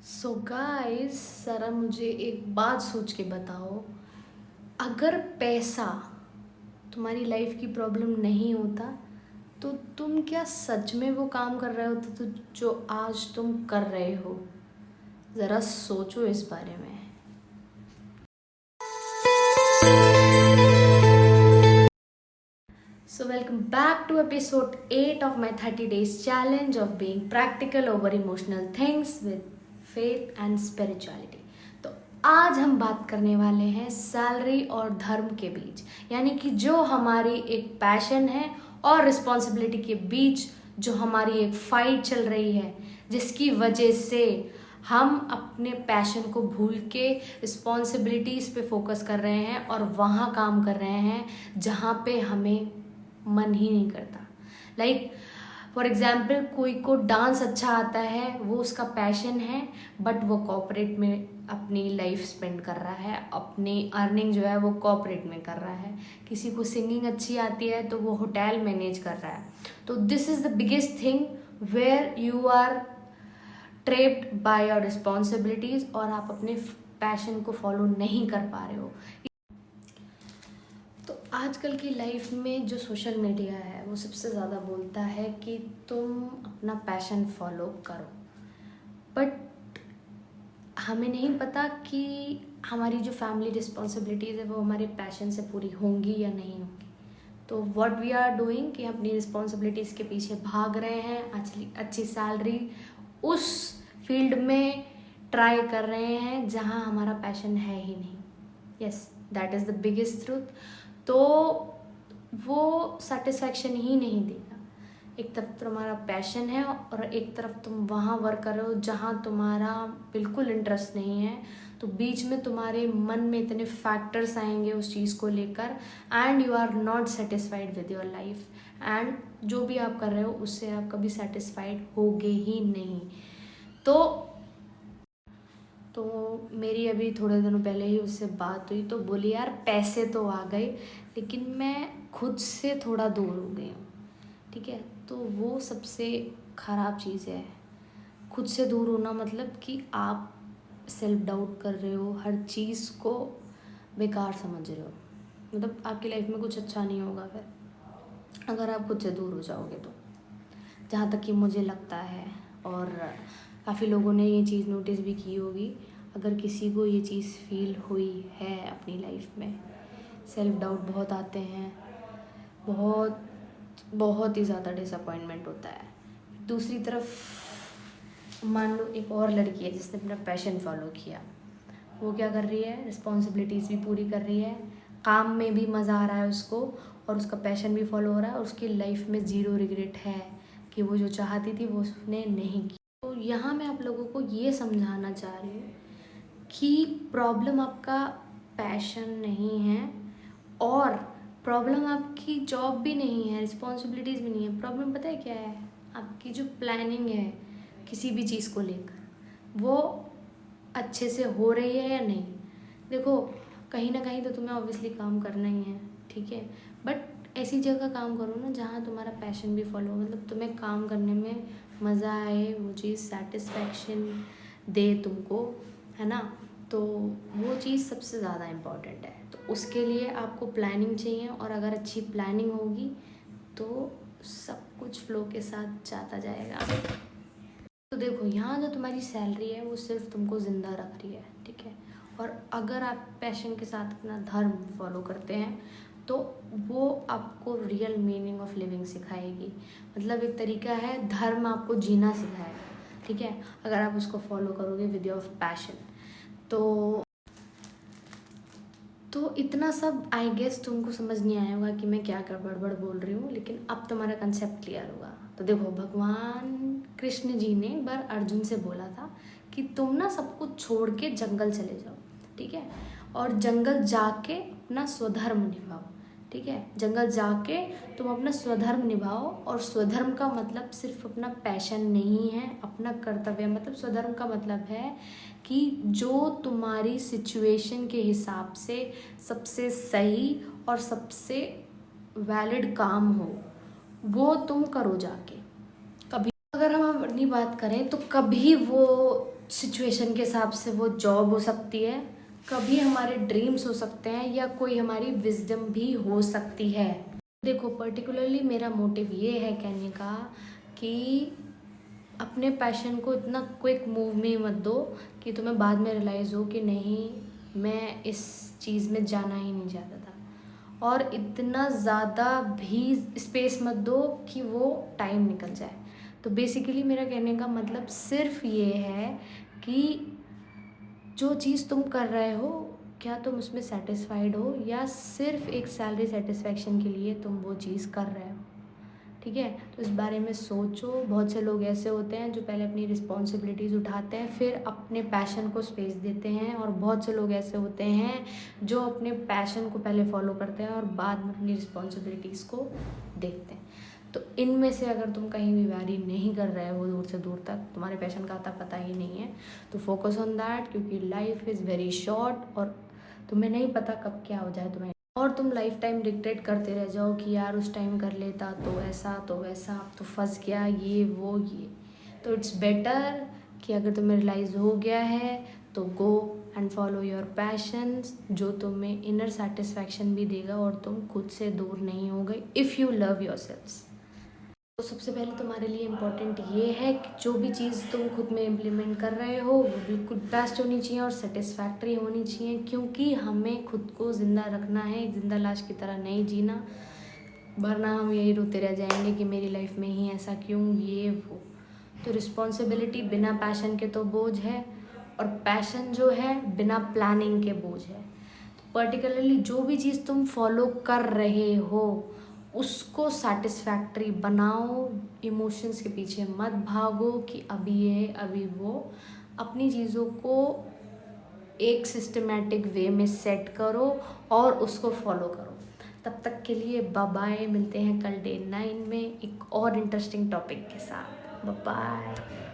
So guys, ज़रा मुझे एक बात सोच के बताओ। अगर पैसा तुम्हारी लाइफ की प्रॉब्लम नहीं होता तो तुम क्या सच में वो काम कर रहे होते तो जो आज तुम कर रहे हो? ज़रा सोचो इस बारे में। So welcome back to episode 8 of my 30 days challenge of being practical over emotional things with faith and spirituality। तो आज हम बात करने वाले हैं सैलरी और धर्म के बीच, यानी कि जो हमारी एक पैशन है और रिस्पॉन्सिबिलिटी के बीच जो हमारी एक फाइट चल रही है, जिसकी वजह से हम अपने पैशन को भूल के रिस्पॉन्सिबिलिटीज़ पे फोकस कर रहे हैं और वहाँ काम कर रहे हैं जहाँ पे हमें मन ही नहीं करता। लाइक फॉर एग्जाम्पल, कोई को डांस अच्छा आता है, वो उसका पैशन है, बट वो कॉर्पोरेट में अपनी लाइफ स्पेंड कर रहा है, अपनी अर्निंग जो है वो कॉर्पोरेट में कर रहा है। किसी को सिंगिंग अच्छी आती है तो वो होटल मैनेज कर रहा है। तो this is the biggest thing where you are trapped by your responsibilities और आप अपने पैशन को फॉलो नहीं कर पा रहे हो। तो आजकल की लाइफ में जो सोशल मीडिया है वो सबसे ज़्यादा बोलता है कि तुम अपना पैशन फॉलो करो, बट हमें नहीं पता कि हमारी जो फैमिली रिस्पॉन्सिबिलिटीज़ है वो हमारे पैशन से पूरी होंगी या नहीं होंगी। तो व्हाट वी आर डूइंग कि अपनी रिस्पॉन्सिबिलिटीज़ के पीछे भाग रहे हैं, अच्छी सैलरी उस फील्ड में ट्राई कर रहे हैं जहाँ हमारा पैशन है ही नहीं। Yes, that is the biggest truth. तो वो सेटिस्फैक्शन ही नहीं देगा। एक तरफ तुम्हारा पैशन है और एक तरफ तुम वहाँ वर्क कर रहे हो जहाँ तुम्हारा बिल्कुल इंटरेस्ट नहीं है। तो बीच में तुम्हारे मन में इतने फैक्टर्स आएंगे उस चीज़ को लेकर, and you are not satisfied with your life, and जो भी आप कर रहे हो उससे आप कभी सेटिस्फाइड होगे ही नहीं। तो मेरी अभी थोड़े दिनों पहले ही उससे बात हुई तो बोली, यार पैसे तो आ गए लेकिन मैं खुद से थोड़ा दूर हो गई हूँ। ठीक है, तो वो सबसे ख़राब चीज़ है। खुद से दूर होना मतलब कि आप सेल्फ डाउट कर रहे हो, हर चीज़ को बेकार समझ रहे हो, मतलब आपकी लाइफ में कुछ अच्छा नहीं होगा फिर अगर आप खुद से दूर हो जाओगे तो। जहाँ तक कि मुझे लगता है, और काफ़ी लोगों ने ये चीज़ नोटिस भी की होगी, अगर किसी को ये चीज़ फील हुई है अपनी लाइफ में, सेल्फ डाउट बहुत आते हैं, बहुत बहुत ही ज़्यादा डिसअपॉइंटमेंट होता है। दूसरी तरफ मान लो एक और लड़की है जिसने अपना पैशन फॉलो किया, वो क्या कर रही है, रिस्पॉन्सिबिलिटीज़ भी पूरी कर रही है, काम में भी मज़ा आ रहा है उसको, और उसका पैशन भी फॉलो हो रहा है, और उसकी लाइफ में ज़ीरो रिग्रेट है कि वो जो चाहती थी वो उसने नहीं की। तो यहाँ मैं आप लोगों को ये समझाना चाह रही हूँ कि प्रॉब्लम आपका पैशन नहीं है, और प्रॉब्लम आपकी जॉब भी नहीं है, रिस्पॉन्सिबिलिटीज़ भी नहीं है। प्रॉब्लम पता है क्या है? आपकी जो प्लानिंग है किसी भी चीज़ को लेकर, वो अच्छे से हो रही है या नहीं। देखो, कहीं ना कहीं तो तुम्हें ऑब्वियसली काम करना ही है, ठीक है, बट ऐसी जगह काम करो ना जहाँ तुम्हारा पैशन भी फॉलो हो, मतलब तुम्हें काम करने में मज़ा आए, वो चीज़ सेटिस्फैक्शन दे तुमको, है ना। तो वो चीज़ सबसे ज़्यादा इम्पॉर्टेंट है। तो उसके लिए आपको प्लानिंग चाहिए, और अगर अच्छी प्लानिंग होगी तो सब कुछ फ्लो के साथ जाता जाएगा। तो देखो, यहाँ जो तुम्हारी सैलरी है वो सिर्फ तुमको ज़िंदा रख रही है, ठीक है, और अगर आप पैशन के साथ अपना धर्म फॉलो करते हैं तो वो आपको रियल मीनिंग ऑफ लिविंग सिखाएगी। मतलब एक तरीका है, धर्म आपको जीना सिखाएगा, ठीक है, अगर आप उसको फॉलो करोगे विद योर पैशन। तो इतना सब आई गेस तुमको समझ नहीं आया होगा कि मैं क्या गड़बड़ बोल रही हूँ, लेकिन अब तुम्हारा कंसेप्ट क्लियर होगा। तो देखो, भगवान कृष्ण जी ने एक बार अर्जुन से बोला था कि तुम ना सब कुछ छोड़ के जंगल चले जाओ, ठीक है, और जंगल जाके अपना स्वधर्म निभाओ, ठीक है, जंगल जाके तुम अपना स्वधर्म निभाओ। और स्वधर्म का मतलब सिर्फ अपना पैशन नहीं है, अपना कर्तव्य। मतलब स्वधर्म का मतलब है कि जो तुम्हारी सिचुएशन के हिसाब से सबसे सही और सबसे वैलिड काम हो वो तुम करो जाके। कभी अगर हम अपनी बात करें तो कभी वो सिचुएशन के हिसाब से वो जॉब हो सकती है, कभी हमारे ड्रीम्स हो सकते हैं, या कोई हमारी विजडम भी हो सकती है। देखो, पर्टिकुलरली मेरा मोटिव ये है कहने का कि अपने पैशन को इतना क्विक मूव में मत दो कि तुम्हें बाद में रियलाइज़ हो कि नहीं, मैं इस चीज़ में जाना ही नहीं चाहता था। और इतना ज़्यादा भी स्पेस मत दो कि वो टाइम निकल जाए। तो बेसिकली मेरा कहने का मतलब सिर्फ ये है कि जो चीज़ तुम कर रहे हो, क्या तुम उसमें सेटिस्फाइड हो, या सिर्फ एक सैलरी सेटिस्फेक्शन के लिए तुम वो चीज़ कर रहे हो। ठीक है, तो इस बारे में सोचो। बहुत से लोग ऐसे होते हैं जो पहले अपनी रिस्पॉन्सिबिलिटीज़ उठाते हैं, फिर अपने पैशन को स्पेस देते हैं, और बहुत से लोग ऐसे होते हैं जो अपने पैशन को पहले फॉलो करते हैं और बाद में अपनी रिस्पॉन्सिबिलिटीज़ को देखते हैं। तो इनमें से अगर तुम कहीं भी वैरी नहीं कर रहे हो दूर से दूर तक, तुम्हारे पैशन का आता पता ही नहीं है, तो फोकस ऑन दैट, क्योंकि लाइफ इज़ वेरी शॉर्ट और तुम्हें नहीं पता कब क्या हो जाए तुम्हें, और तुम लाइफ टाइम रिग्रेट करते रह जाओ कि यार उस टाइम कर लेता तो ऐसा तो वैसा, अब तो फंस गया ये वो ये। तो इट्स बेटर कि अगर तुम्हें रियलाइज़ हो गया है तो go and follow your passions, जो तुम्हें इनर सेटिस्फैक्शन भी देगा और तुम खुद से दूर नहीं हो गए इफ़ यू लव योरसेल्व्स। तो सबसे पहले तुम्हारे लिए इम्पोर्टेंट ये है कि जो भी चीज़ तुम खुद में इम्प्लीमेंट कर रहे हो वो बिल्कुल बेस्ट होनी चाहिए और सेटिस्फैक्ट्री होनी चाहिए, क्योंकि हमें खुद को ज़िंदा रखना है, एक ज़िंदा लाश की तरह नहीं जीना, वरना हम यही रोते रह जाएंगे कि मेरी लाइफ में ही ऐसा क्यों, ये वो। तो रिस्पॉन्सिबिलिटी बिना पैशन के तो बोझ है, और पैशन जो है बिना प्लानिंग के बोझ है। तो पर्टिकुलरली जो भी चीज़ तुम फॉलो कर रहे हो उसको सेटिस्फैक्ट्री बनाओ, इमोशंस के पीछे मत भागो कि अभी ये अभी वो। अपनी चीज़ों को एक सिस्टमेटिक वे में सेट करो और उसको फॉलो करो। तब तक के लिए बाय बाय, मिलते हैं कल डे 9 में एक और इंटरेस्टिंग टॉपिक के साथ। Bye bye.